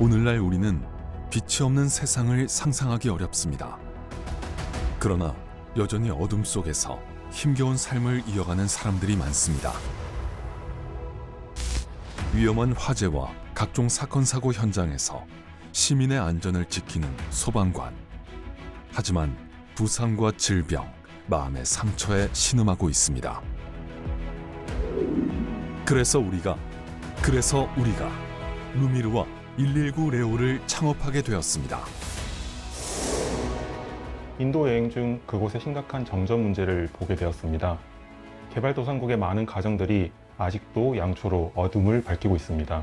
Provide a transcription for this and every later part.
오늘날 우리는 빛이 없는 세상을 상상하기 어렵습니다. 그러나 여전히 어둠 속에서 힘겨운 삶을 이어가는 사람들이 많습니다. 위험한 화재와 각종 사건 사고 현장에서 시민의 안전을 지키는 소방관. 하지만 부상과 질병, 마음의 상처에 신음하고 있습니다. 그래서 우리가 루미르와 119 레오를 창업하게 되었습니다. 인도 여행 중 그곳의 심각한 정전 문제를 보게 되었습니다. 개발도상국의 많은 가정들이 아직도 양초로 어둠을 밝히고 있습니다.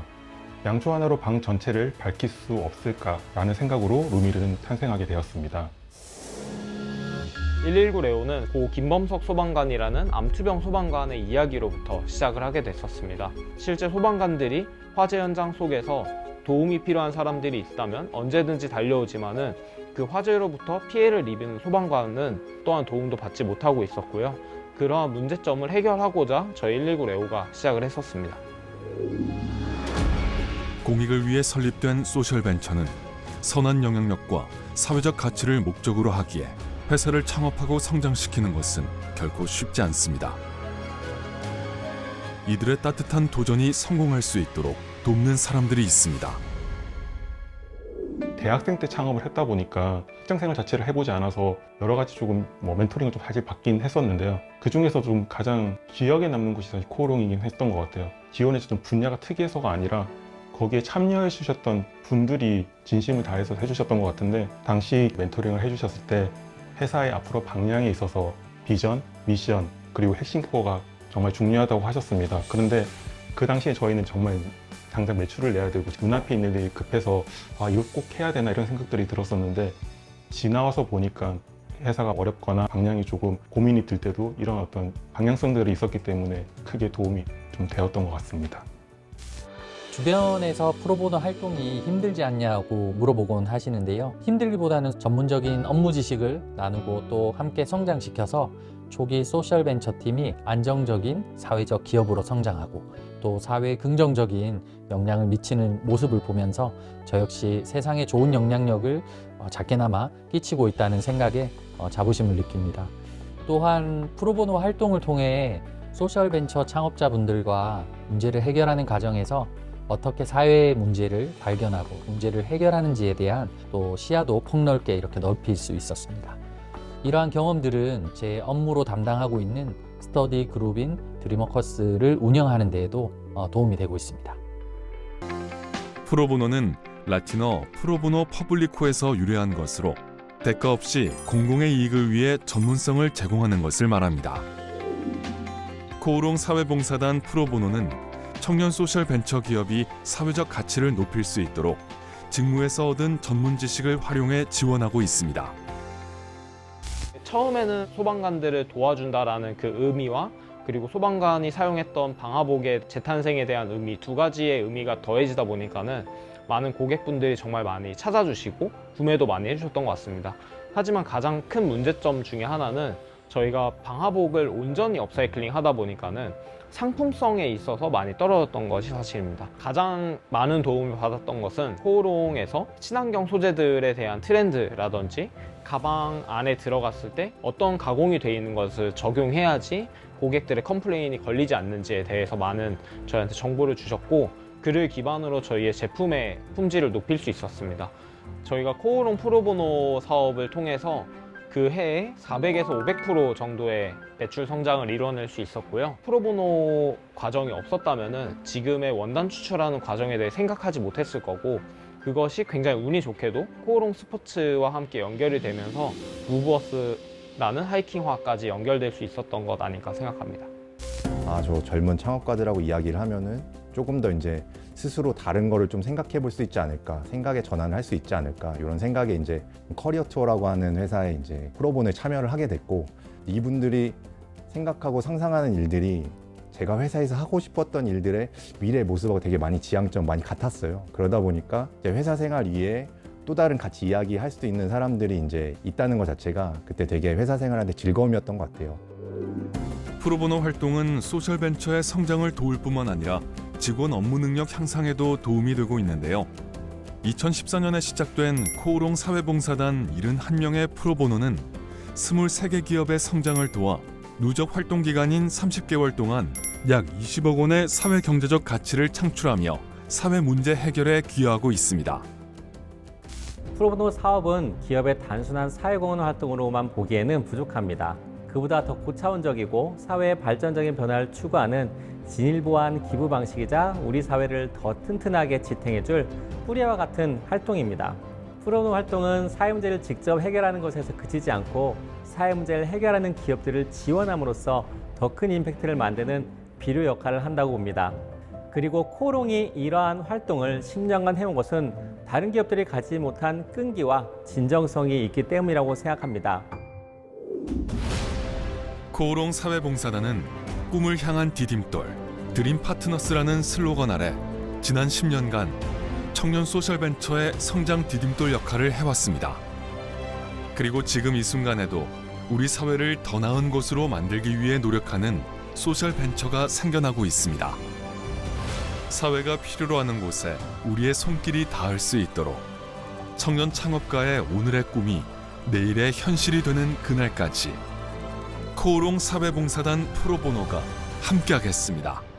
양초 하나로 방 전체를 밝힐 수 없을까라는 생각으로 루미르는 탄생하게 되었습니다. 119 레오는 고 김범석 소방관이라는 암투병 소방관의 이야기로부터 시작을 하게 됐었습니다. 실제 소방관들이 화재 현장 속에서 도움이 필요한 사람들이 있다면 언제든지 달려오지만은 그 화재로부터 피해를 입은 소방관은 또한 도움도 받지 못하고 있었고요. 그러한 문제점을 해결하고자 저희 119 레오가 시작을 했었습니다. 공익을 위해 설립된 소셜벤처는 선한 영향력과 사회적 가치를 목적으로 하기에 회사를 창업하고 성장시키는 것은 결코 쉽지 않습니다. 이들의 따뜻한 도전이 성공할 수 있도록 돕는 사람들이 있습니다. 대학생 때 창업을 했다 보니까 직장생활 자체를 해보지 않아서 여러 가지 조금 멘토링을 좀 사실 받긴 했었는데요. 그 중에서 좀 가장 기억에 남는 곳이 사실 코오롱이긴 했던 것 같아요. 지원해서 좀 분야가 특이해서가 아니라 거기에 참여해 주셨던 분들이 진심을 다해서 해주셨던 것 같은데, 당시 멘토링을 해주셨을 때 회사의 앞으로 방향에 있어서 비전, 미션, 그리고 핵심 코어가 정말 중요하다고 하셨습니다. 그런데 그 당시에 저희는 정말 당장 매출을 내야 되고 눈앞에 있는 일이 급해서 이거 꼭 해야 되나 이런 생각들이 들었었는데, 지나와서 보니까 회사가 어렵거나 방향이 조금 고민이 들 때도 이런 어떤 방향성들이 있었기 때문에 크게 도움이 좀 되었던 것 같습니다. 주변에서 프로보노 활동이 힘들지 않냐고 물어보곤 하시는데요. 힘들기보다는 전문적인 업무 지식을 나누고 또 함께 성장시켜서 초기 소셜벤처팀이 안정적인 사회적 기업으로 성장하고 또 사회에 긍정적인 영향을 미치는 모습을 보면서 저 역시 세상에 좋은 영향력을 작게나마 끼치고 있다는 생각에 자부심을 느낍니다. 또한 프로보노 활동을 통해 소셜벤처 창업자분들과 문제를 해결하는 과정에서 어떻게 사회의 문제를 발견하고 문제를 해결하는지에 대한 또 시야도 폭넓게 이렇게 넓힐 수 있었습니다. 이러한 경험들은 제 업무로 담당하고 있는 스터디 그룹인 드리머커스를 운영하는 데에도 도움이 되고 있습니다. 프로보노는 라틴어 프로보노 퍼블리코에서 유래한 것으로 대가 없이 공공의 이익을 위해 전문성을 제공하는 것을 말합니다. 코오롱 사회봉사단 프로보노는 청년 소셜 벤처 기업이 사회적 가치를 높일 수 있도록 직무에서 얻은 전문 지식을 활용해 지원하고 있습니다. 처음에는 소방관들을 도와준다라는 그 의미와 그리고 소방관이 사용했던 방화복의 재탄생에 대한 의미, 두 가지의 의미가 더해지다 보니까는 많은 고객분들이 정말 많이 찾아주시고 구매도 많이 해주셨던 것 같습니다. 하지만 가장 큰 문제점 중에 하나는 저희가 방화복을 온전히 업사이클링 하다 보니까는 상품성에 있어서 많이 떨어졌던 것이 사실입니다. 가장 많은 도움을 받았던 것은 코오롱에서 친환경 소재들에 대한 트렌드라든지 가방 안에 들어갔을 때 어떤 가공이 되어 있는 것을 적용해야지 고객들의 컴플레인이 걸리지 않는지에 대해서 많은 저희한테 정보를 주셨고, 그를 기반으로 저희의 제품의 품질을 높일 수 있었습니다. 저희가 코오롱 프로보노 사업을 통해서 그 해에 400에서 500% 정도의 매출 성장을 이뤄낼 수 있었고요. 프로보노 과정이 없었다면 지금의 원단 추출하는 과정에 대해 생각하지 못했을 거고, 그것이 굉장히 운이 좋게도 코오롱 스포츠와 함께 연결이 되면서 무브어스라는 하이킹화까지 연결될 수 있었던 것 아닐까 생각합니다. 저 젊은 창업가들하고 이야기를 하면은 조금 더 이제 스스로 다른 거를 좀 생각해 볼 수 있지 않을까, 생각의 전환을 할 수 있지 않을까, 이런 생각에 이제 커리어 투어라고 하는 회사에 이제 프로보노에 참여를 하게 됐고, 이분들이 생각하고 상상하는 일들이 제가 회사에서 하고 싶었던 일들의 미래 모습하고 되게 많이 지향점 많이 같았어요. 그러다 보니까 이제 회사 생활 이외에 또 다른 같이 이야기할 수도 있는 사람들이 이제 있다는 것 자체가 그때 되게 회사 생활하는데 즐거움이었던 것 같아요. 프로보노 활동은 소셜벤처의 성장을 도울 뿐만 아니라 직원 업무 능력 향상에도 도움이 되고 있는데요. 2014년에 시작된 코오롱 사회봉사단 71명의 프로보노는 23개 기업의 성장을 도와 누적 활동 기간인 30개월 동안 약 20억 원의 사회 경제적 가치를 창출하며 사회 문제 해결에 기여하고 있습니다. 프로보노 사업은 기업의 단순한 사회공헌 활동으로만 보기에는 부족합니다. 그보다 더 고차원적이고 사회의 발전적인 변화를 추구하는 진일보한 기부 방식이자 우리 사회를 더 튼튼하게 지탱해줄 뿌리와 같은 활동입니다. 프로보노 활동은 사회 문제를 직접 해결하는 것에서 그치지 않고 사회 문제를 해결하는 기업들을 지원함으로써 더 큰 임팩트를 만드는 비료 역할을 한다고 봅니다. 그리고 코오롱이 이러한 활동을 10년간 해온 것은 다른 기업들이 가지지 못한 끈기와 진정성이 있기 때문이라고 생각합니다. 코오롱 사회봉사단은 꿈을 향한 디딤돌, 드림 파트너스라는 슬로건 아래 지난 10년간 청년 소셜벤처의 성장 디딤돌 역할을 해왔습니다. 그리고 지금 이 순간에도 우리 사회를 더 나은 곳으로 만들기 위해 노력하는 소셜벤처가 생겨나고 있습니다. 사회가 필요로 하는 곳에 우리의 손길이 닿을 수 있도록 청년 창업가의 오늘의 꿈이 내일의 현실이 되는 그날까지 코오롱 사회봉사단 프로보노가 함께하겠습니다.